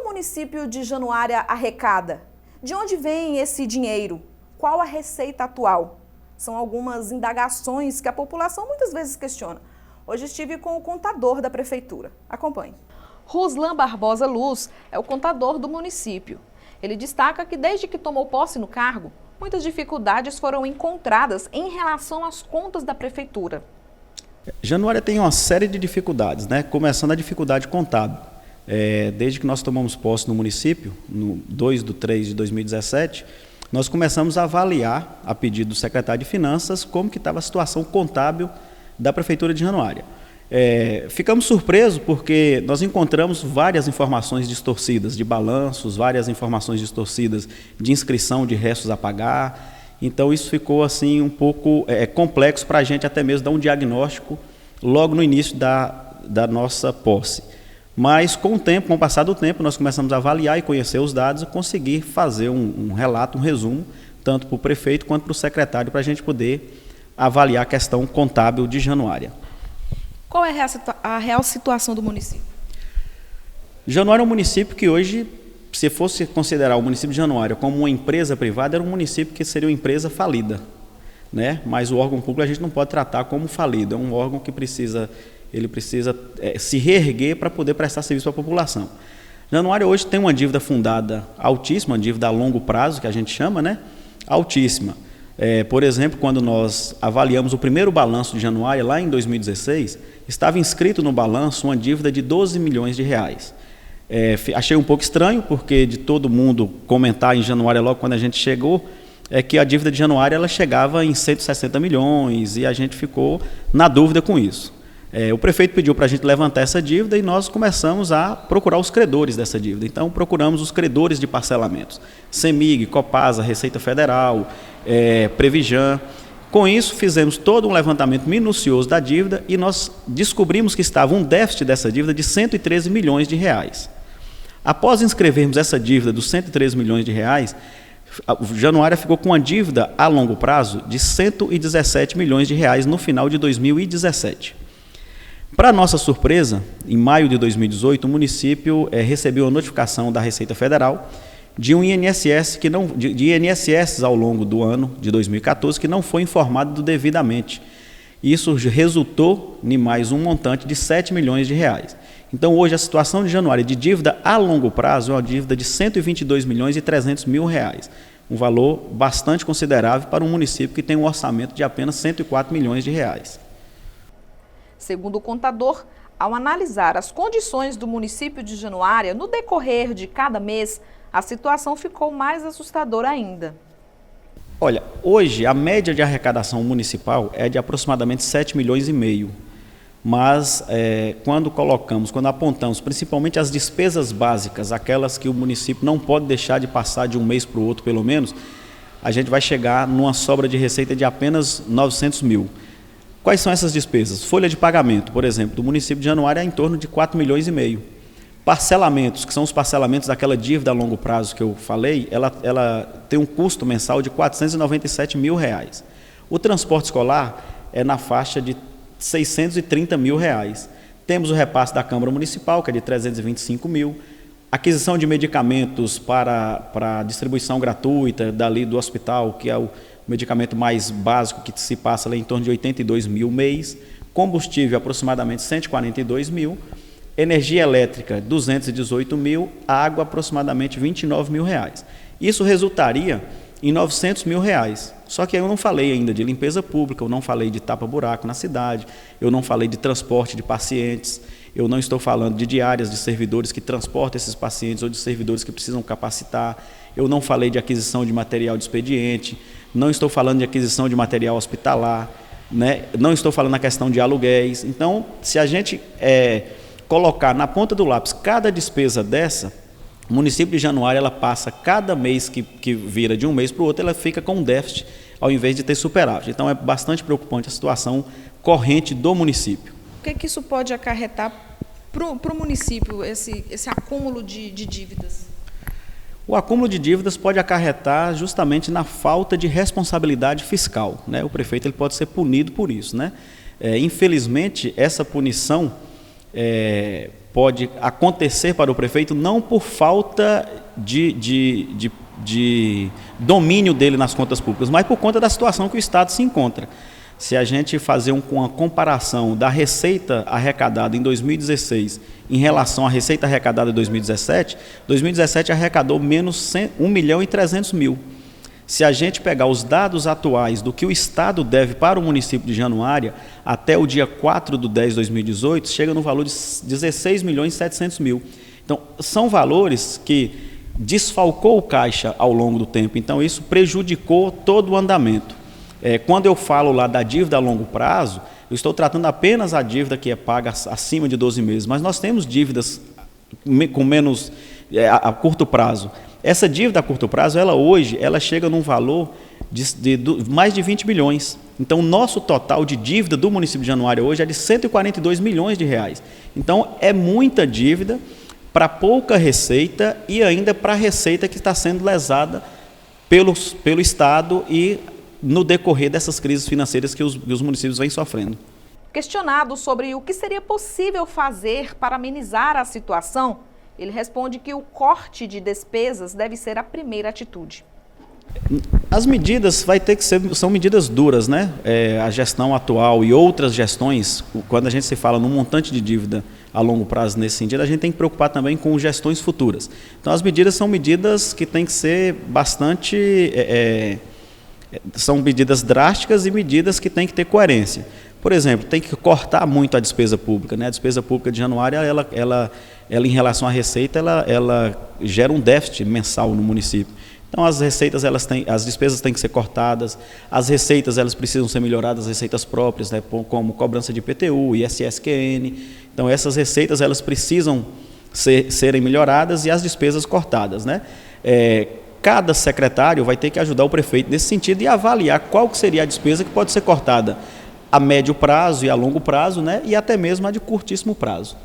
município de Januária arrecada? De onde vem esse dinheiro? Qual a receita atual? São algumas indagações que a população muitas vezes questiona. Hoje estive com o contador da prefeitura. Acompanhe. Ruslan Barbosa Luz é o contador do município. Ele destaca que desde que tomou posse no cargo, muitas dificuldades foram encontradas em relação às contas da prefeitura. Januária tem uma série de dificuldades, né? Começando a dificuldade contábil. Desde que nós tomamos posse no município, no 2/3/2017, nós começamos a avaliar, a pedido do secretário de Finanças, como que estava a situação contábil da Prefeitura de Januária. Ficamos surpresos porque nós encontramos várias informações distorcidas de balanços, várias informações distorcidas de inscrição de restos a pagar. Então isso ficou assim um pouco complexo para a gente até mesmo dar um diagnóstico logo no início da nossa posse. Mas com o passar do tempo, nós começamos a avaliar e conhecer os dados e conseguir fazer um relato, um resumo, tanto para o prefeito quanto para o secretário, para a gente poder avaliar a questão contábil de Januária. Qual é a real situação do município? Januária é um município que hoje, se fosse considerar o município de Januária como uma empresa privada, era um município que seria uma empresa falida, né? Mas o órgão público a gente não pode tratar como falido, é um órgão que precisa se reerguer para poder prestar serviço para a população. Januária hoje tem uma dívida fundada altíssima, uma dívida a longo prazo, que a gente chama, né? Altíssima. Por exemplo, quando nós avaliamos o primeiro balanço de Januária, lá em 2016, estava inscrito no balanço uma dívida de 12 milhões de reais. Achei um pouco estranho, porque de todo mundo comentar em Januária logo quando a gente chegou, que a dívida de Januária ela chegava em 160 milhões e a gente ficou na dúvida com isso. O prefeito pediu para a gente levantar essa dívida e nós começamos a procurar os credores dessa dívida. Então, procuramos os credores de parcelamentos, CEMIG, Copasa, Receita Federal, Previjan. Com isso, fizemos todo um levantamento minucioso da dívida e nós descobrimos que estava um déficit dessa dívida de 113 milhões de reais. Após inscrevermos essa dívida dos 113 milhões de reais, Januária ficou com uma dívida a longo prazo de 117 milhões de reais no final de 2017. Para nossa surpresa, em maio de 2018, o município recebeu a notificação da Receita Federal de um INSS de INSS ao longo do ano de 2014 que não foi informado devidamente. Isso resultou em mais um montante de 7 milhões de reais. Então, hoje, a situação de Januária de dívida a longo prazo é uma dívida de 122 milhões e 300 mil reais. Um valor bastante considerável para um município que tem um orçamento de apenas 104 milhões de reais. Segundo o contador, ao analisar as condições do município de Januária no decorrer de cada mês, a situação ficou mais assustadora ainda. Olha, hoje a média de arrecadação municipal é de aproximadamente 7 milhões e meio. Mas quando apontamos principalmente as despesas básicas, aquelas que o município não pode deixar de passar de um mês para o outro pelo menos, a gente vai chegar numa sobra de receita de apenas 900 mil. Quais são essas despesas? Folha de pagamento, por exemplo, do município de Januária é em torno de 4 milhões e meio. Parcelamentos, que são os parcelamentos daquela dívida a longo prazo que eu falei, ela tem um custo mensal de 497 mil reais. O transporte escolar é na faixa de 630 mil reais. Temos o repasse da Câmara Municipal, que é de 325 mil. Aquisição de medicamentos para distribuição gratuita dali do hospital, que é o medicamento mais básico que se passa ali em torno de 82 mil mês. Combustível, aproximadamente 142 mil. Energia elétrica, 218 mil. Água, aproximadamente 29 mil reais. Isso resultaria em 900 mil reais. Só que eu não falei ainda de limpeza pública, eu não falei de tapa-buraco na cidade, eu não falei de transporte de pacientes, eu não estou falando de diárias de servidores que transportam esses pacientes ou de servidores que precisam capacitar, eu não falei de aquisição de material de expediente, não estou falando de aquisição de material hospitalar, né? Não estou falando na questão de aluguéis. Então, se a gente colocar na ponta do lápis cada despesa dessa, o município de Januária, ela passa cada mês que vira de um mês para o outro, ela fica com um déficit ao invés de ter superávit. Então, é bastante preocupante a situação corrente do município. O que isso pode acarretar para o município, esse acúmulo de dívidas? O acúmulo de dívidas pode acarretar justamente na falta de responsabilidade fiscal, né? O prefeito ele pode ser punido por isso, né? Infelizmente, essa punição pode acontecer para o prefeito não por falta de domínio dele nas contas públicas, mas por conta da situação que o Estado se encontra. Se a gente fazer uma comparação da receita arrecadada em 2016 em relação à receita arrecadada em 2017, 2017 arrecadou menos 1.300.000. Se a gente pegar os dados atuais do que o Estado deve para o município de Januária, até o dia 4/10/2018, chega no valor de 16.700.000. Então, são valores que desfalcou o caixa ao longo do tempo, então isso prejudicou todo o andamento. Quando eu falo lá da dívida a longo prazo, eu estou tratando apenas a dívida que é paga acima de 12 meses, mas nós temos dívidas com menos a curto prazo. Essa dívida a curto prazo, hoje, chega num valor de mais de 20 bilhões. Então, o nosso total de dívida do município de Januária hoje é de 142 milhões de reais. Então, é muita dívida para pouca receita e ainda para a receita que está sendo lesada pelo Estado e no decorrer dessas crises financeiras que os municípios vêm sofrendo. Questionado sobre o que seria possível fazer para amenizar a situação, ele responde que o corte de despesas deve ser a primeira atitude. As medidas são medidas duras, né? A gestão atual e outras gestões, quando a gente se fala num montante de dívida a longo prazo nesse sentido, a gente tem que preocupar também com gestões futuras. Então, as medidas são medidas que têm que ser bastante... são medidas drásticas e medidas que têm que ter coerência. Por exemplo, tem que cortar muito a despesa pública, né? A despesa pública de Januária, ela em relação à receita, ela gera um déficit mensal no município. Então, as receitas, as despesas têm que ser cortadas, as receitas elas precisam ser melhoradas, as receitas próprias, né? Como cobrança de IPTU, ISS-QN. Então, essas receitas elas precisam serem melhoradas e as despesas cortadas, né? Cada secretário vai ter que ajudar o prefeito nesse sentido e avaliar qual que seria a despesa que pode ser cortada a médio prazo e a longo prazo, né? E até mesmo a de curtíssimo prazo.